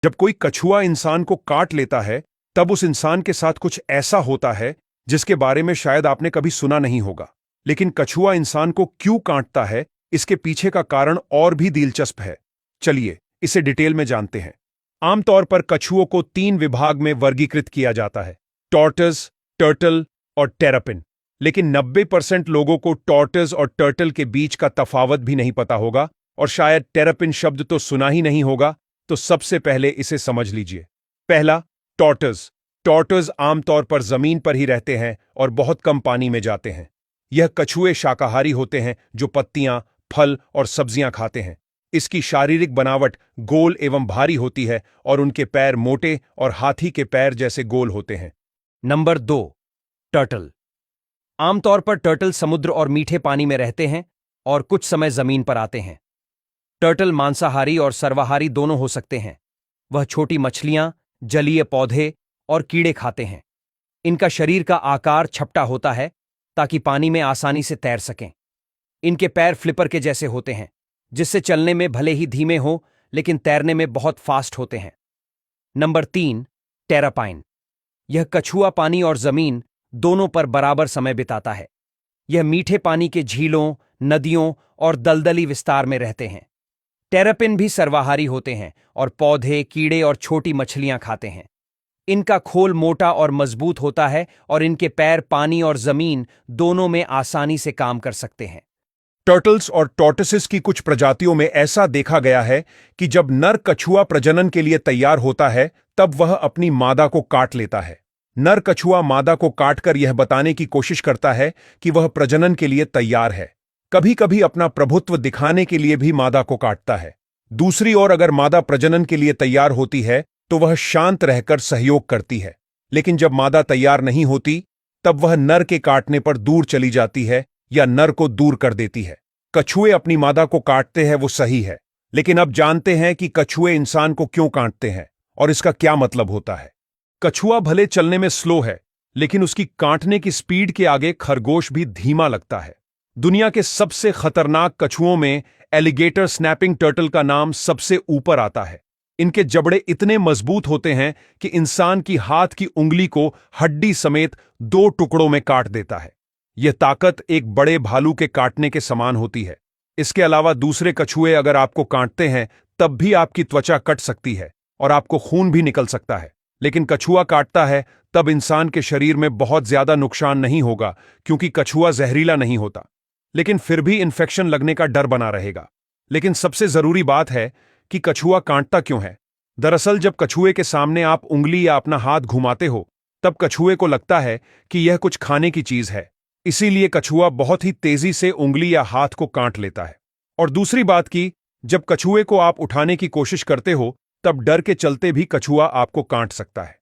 जब कोई कछुआ इंसान को काट लेता है तब उस इंसान के साथ कुछ ऐसा होता है जिसके बारे में शायद आपने कभी सुना नहीं होगा। लेकिन कछुआ इंसान को क्यों काटता है, इसके पीछे का कारण और भी दिलचस्प है। चलिए इसे डिटेल में जानते हैं। आमतौर पर कछुओं को 3 विभाग में वर्गीकृत किया जाता है: टॉर्टोइज, टर्टल और टेरापिन। लेकिन 90% लोगों को टॉर्टोइज और टर्टल के बीच का तफावत भी नहीं पता होगा और शायद टेरापिन शब्द तो सुना ही नहीं होगा। तो सबसे पहले इसे समझ लीजिए। पहला, टॉर्टोइज। टॉर्टोइज आमतौर पर जमीन पर ही रहते हैं और बहुत कम पानी में जाते हैं। यह कछुए शाकाहारी होते हैं जो पत्तियां, फल और सब्जियां खाते हैं। इसकी शारीरिक बनावट गोल एवं भारी होती है और उनके पैर मोटे और हाथी के पैर जैसे गोल होते हैं। Number 2, turtle. आमतौर पर टर्टल समुद्र और मीठे पानी में रहते हैं और कुछ समय जमीन पर आते हैं। टर्टल मांसाहारी और सर्वाहारी दोनों हो सकते हैं। वह छोटी मछलियां, जलीय पौधे और कीड़े खाते हैं। इनका शरीर का आकार छपटा होता है ताकि पानी में आसानी से तैर सकें। इनके पैर फ्लिपर के जैसे होते हैं, जिससे चलने में भले ही धीमे हो लेकिन तैरने में बहुत फास्ट होते हैं। नंबर 3, टेरापाइन। यह कछुआ पानी और जमीन दोनों पर बराबर समय बिताता है। यह मीठे पानी के झीलों, नदियों और दलदली विस्तार में रहते हैं। टेरापिन भी सर्वाहारी होते हैं और पौधे, कीड़े और छोटी मछलियां खाते हैं। इनका खोल मोटा और मजबूत होता है और इनके पैर पानी और जमीन दोनों में आसानी से काम कर सकते हैं। टर्टल्स और टॉर्टोइसेस की कुछ प्रजातियों में ऐसा देखा गया है कि जब नर कछुआ प्रजनन के लिए तैयार होता है तब वह अपनी मादा को काट लेता है। नर कछुआ मादा को काटकर यह बताने की कोशिश करता है कि वह प्रजनन के लिए तैयार है। कभी कभी अपना प्रभुत्व दिखाने के लिए भी मादा को काटता है। दूसरी ओर अगर मादा प्रजनन के लिए तैयार होती है तो वह शांत रहकर सहयोग करती है। लेकिन जब मादा तैयार नहीं होती तब वह नर के काटने पर दूर चली जाती है या नर को दूर कर देती है। कछुए अपनी मादा को काटते हैं, वो सही है। लेकिन अब जानते हैं कि कछुए इंसान को क्यों काटते हैं और इसका क्या मतलब होता है। कछुआ भले चलने में स्लो है, लेकिन उसकी काटने की स्पीड के आगे खरगोश भी धीमा लगता है। दुनिया के सबसे खतरनाक कछुओं में एलिगेटर स्नैपिंग टर्टल का नाम सबसे ऊपर आता है। इनके जबड़े इतने मजबूत होते हैं कि इंसान की हाथ की उंगली को हड्डी समेत 2 टुकड़ों में काट देता है। यह ताकत एक बड़े भालू के काटने के समान होती है। इसके अलावा दूसरे कछुए अगर आपको काटते हैं तब भी आपकी त्वचा कट सकती है और आपको खून भी निकल सकता है। लेकिन कछुआ काटता है तब इंसान के शरीर में बहुत ज्यादा नुकसान नहीं होगा, क्योंकि कछुआ जहरीला नहीं होता। लेकिन फिर भी इन्फेक्शन लगने का डर बना रहेगा। लेकिन सबसे जरूरी बात है कि कछुआ काटता क्यों है। दरअसल जब कछुए के सामने आप उंगली या अपना हाथ घुमाते हो तब कछुए को लगता है कि यह कुछ खाने की चीज है। इसीलिए कछुआ बहुत ही तेजी से उंगली या हाथ को काट लेता है। और दूसरी बात कि जब कछुए को आप उठाने की कोशिश करते हो तब डर के चलते भी कछुआ आपको काट सकता है।